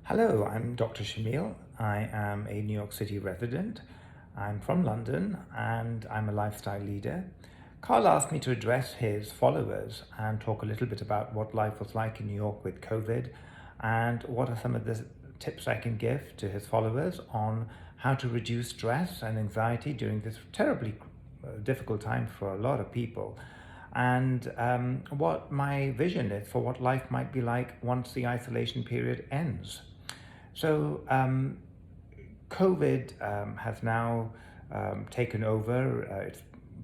Hello, I'm Dr. SHAMIL. I am a New York City resident. I'm from London and I'm a lifestyle leader. Carl asked me to address his followers and talk a little bit about what life was like in New York with COVID and what are some of the tips I can give to his followers on how to reduce stress and anxiety during this terribly difficult time for a lot of people, and what my vision is for what life might be like once the isolation period ends. So COVID has now taken over. It's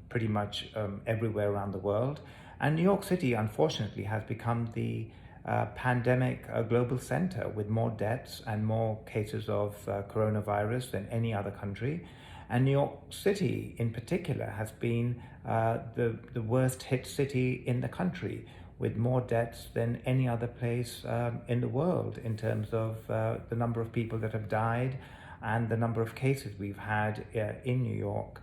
pretty much everywhere around the world. And New York City, unfortunately, has become the pandemic global center with more deaths and more cases of coronavirus than any other country. And New York City, in particular, has been the worst hit city in the country, with more deaths than any other place in the world in terms of the number of people that have died and the number of cases we've had in New York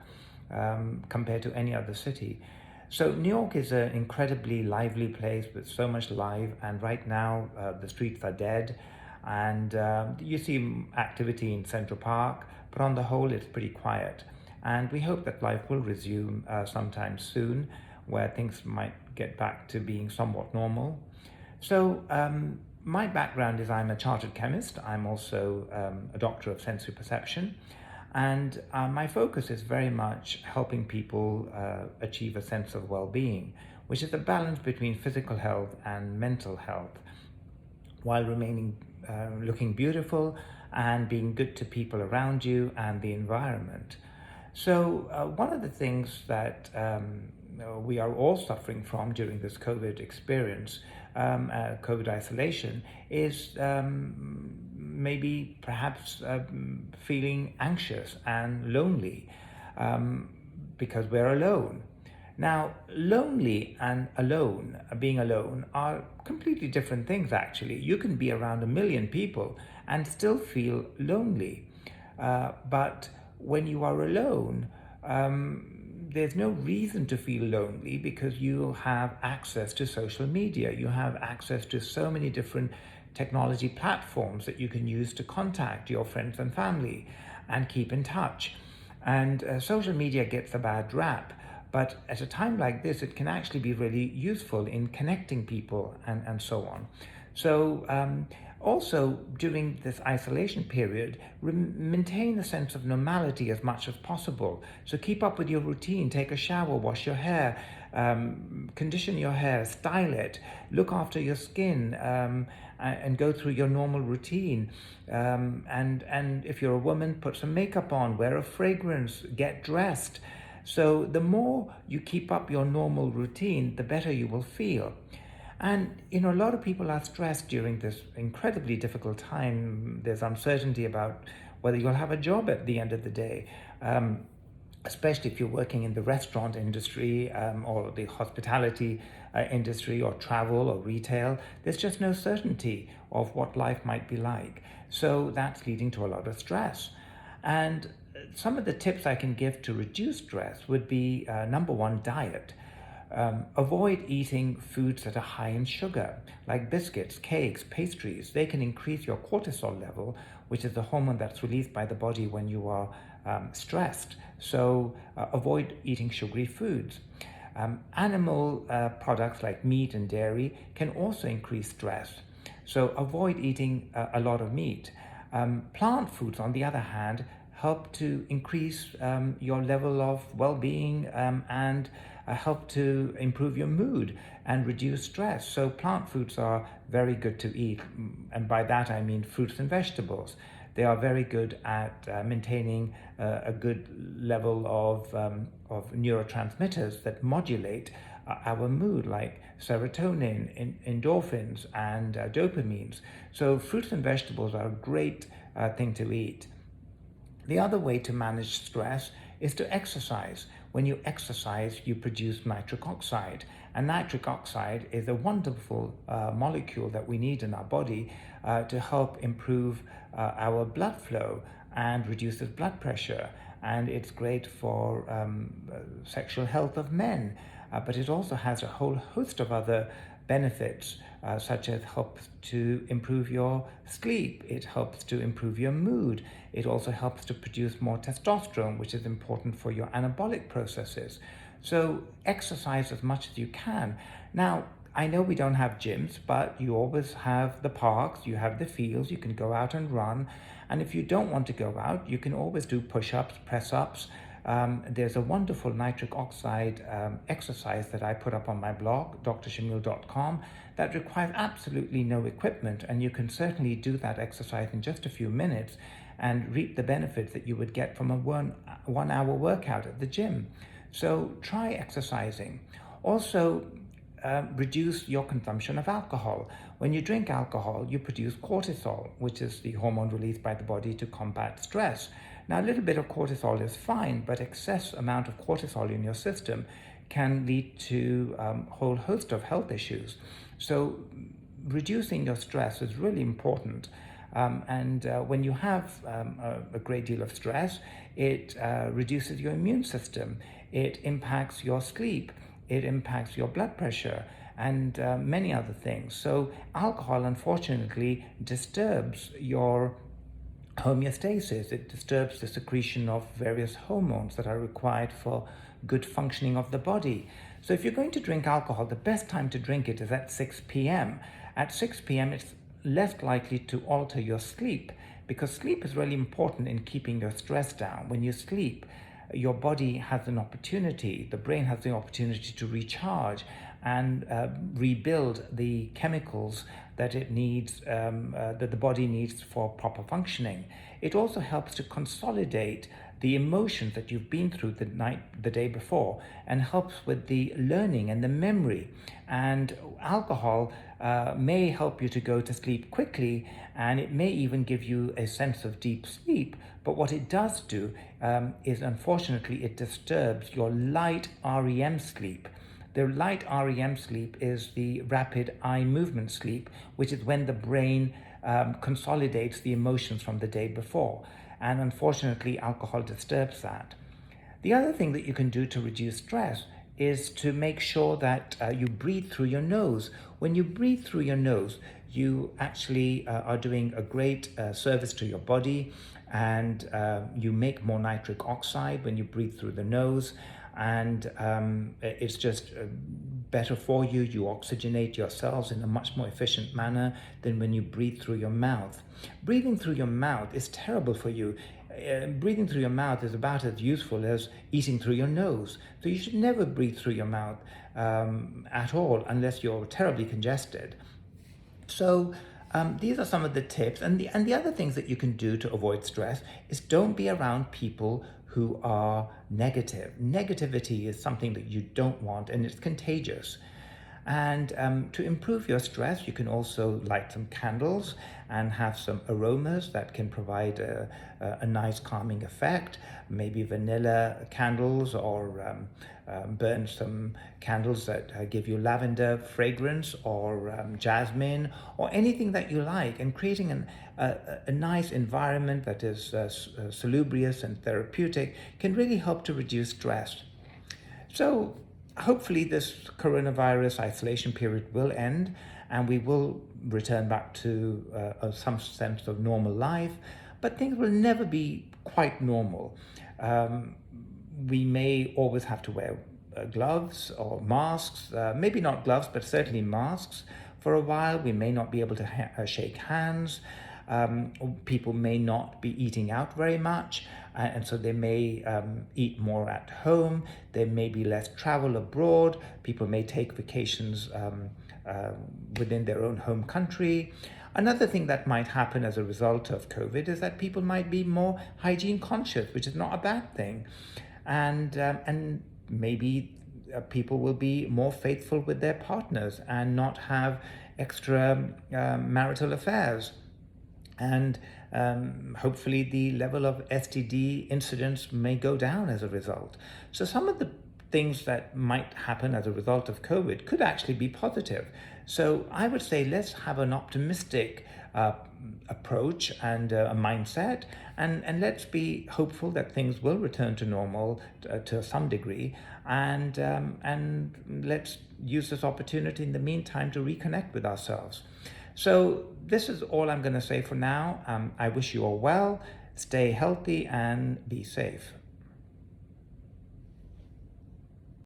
compared to any other city. So New York is an incredibly lively place with so much life, and right now the streets are dead, and you see activity in Central Park, but on the whole it's pretty quiet. And we hope that life will resume sometime soon, where things might get back to being somewhat normal. So my background is I'm a chartered chemist. I'm also a doctor of sensory perception. And my focus is very much helping people achieve a sense of well-being, which is a balance between physical health and mental health, while remaining looking beautiful and being good to people around you and the environment. So one of the things that we are all suffering from during this COVID experience, COVID isolation, is maybe perhaps feeling anxious and lonely because we're alone. Now, lonely and alone, being alone, are completely different things actually. You can be around a million people and still feel lonely. But when you are alone, there's no reason to feel lonely because you have access to social media. You have access to so many different technology platforms that you can use to contact your friends and family and keep in touch. And social media gets a bad rap, but at a time like this, it can actually be really useful in connecting people and so on. So also during this isolation period, maintain a sense of normality as much as possible. So keep up with your routine, take a shower, wash your hair, condition your hair, style it, look after your skin, and go through your normal routine. And if you're a woman, put some makeup on, wear a fragrance, get dressed. So the more you keep up your normal routine, the better you will feel. And, a lot of people are stressed during this incredibly difficult time. There's uncertainty about whether you'll have a job at the end of the day, especially if you're working in the restaurant industry or the hospitality industry or travel or retail. There's just no certainty of what life might be like. So that's leading to a lot of stress. And some of the tips I can give to reduce stress would be number one, diet. Avoid eating foods that are high in sugar, like biscuits, cakes, pastries. They can increase your cortisol level, which is the hormone that's released by the body when you are stressed. So avoid eating sugary foods. Animal products like meat and dairy can also increase stress. So avoid eating a lot of meat. Plant foods, on the other hand, help to increase your level of well-being and help to improve your mood and reduce stress. So plant foods are very good to eat, and by that I mean fruits and vegetables. They are very good at maintaining a good level of neurotransmitters that modulate our mood, like serotonin, endorphins, and dopamines. So fruits and vegetables are a great thing to eat. The other way to manage stress is to exercise. When you exercise, you produce nitric oxide. And nitric oxide is a wonderful molecule that we need in our body to help improve our blood flow and reduces blood pressure. And it's great for sexual health of men. But it also has a whole host of other benefits such as helps to improve your sleep, it helps to improve your mood, it also helps to produce more testosterone, which is important for your anabolic processes. So exercise as much as you can. Now, I know we don't have gyms, but you always have the parks, you have the fields, you can go out and run. And if you don't want to go out, you can always do push-ups, press-ups. There's a wonderful nitric oxide exercise that I put up on my blog, drshamil.com, that requires absolutely no equipment, and you can certainly do that exercise in just a few minutes and reap the benefits that you would get from a one hour workout at the gym. So try exercising. Also, reduce your consumption of alcohol. When you drink alcohol, you produce cortisol, which is the hormone released by the body to combat stress. Now, a little bit of cortisol is fine, but excess amount of cortisol in your system can lead to a whole host of health issues. So reducing your stress is really important. When you have a great deal of stress, it reduces your immune system. It impacts your sleep. It impacts your blood pressure and many other things. So alcohol, unfortunately, disturbs your homeostasis. It disturbs the secretion of various hormones that are required for good functioning of the body. So if you're going to drink alcohol, the best time to drink it is at 6 p.m. At 6 p.m. it's less likely to alter your sleep, because sleep is really important in keeping your stress down. When you sleep, your body has an opportunity, the brain has the opportunity to recharge and rebuild the chemicals that it needs, that the body needs for proper functioning. It also helps to consolidate the emotions that you've been through the day before, and helps with the learning and the memory. And alcohol may help you to go to sleep quickly, and it may even give you a sense of deep sleep. But what it does do is, unfortunately, it disturbs your light REM sleep. The light REM sleep is the rapid eye movement sleep, which is when the brain consolidates the emotions from the day before. And unfortunately, alcohol disturbs that. The other thing that you can do to reduce stress is to make sure that you breathe through your nose. When you breathe through your nose, you actually are doing a great service to your body, and you make more nitric oxide when you breathe through the nose, and it's just better for you. You oxygenate your cells in a much more efficient manner than when you breathe through your mouth. Breathing through your mouth is terrible for you. Breathing through your mouth is about as useful as eating through your nose. So you should never breathe through your mouth at all, unless you're terribly congested. So these are some of the tips. And the other things that you can do to avoid stress is don't be around people who are negative. Negativity is something that you don't want, and it's contagious. And to improve your stress, you can also light some candles and have some aromas that can provide a nice calming effect. Maybe vanilla candles, or burn some candles that give you lavender fragrance, or jasmine, or anything that you like, and creating a nice environment that is salubrious and therapeutic can really help to reduce stress. So hopefully this coronavirus isolation period will end, and we will return back to some sense of normal life, but things will never be quite normal. We may always have to wear gloves or masks, maybe not gloves, but certainly masks for a while. We may not be able to shake hands. People may not be eating out very much, and so they may eat more at home. There may be less travel abroad. People may take vacations within their own home country. Another thing that might happen as a result of COVID is that people might be more hygiene conscious, which is not a bad thing. And maybe people will be more faithful with their partners and not have extra marital affairs. And hopefully the level of STD incidents may go down as a result. So some of the things that might happen as a result of COVID could actually be positive. So I would say let's have an optimistic approach approach and a mindset, and let's be hopeful that things will return to normal to some degree, and let's use this opportunity in the meantime to reconnect with ourselves. So this is all I'm going to say for now. I wish you all well, stay healthy, and be safe.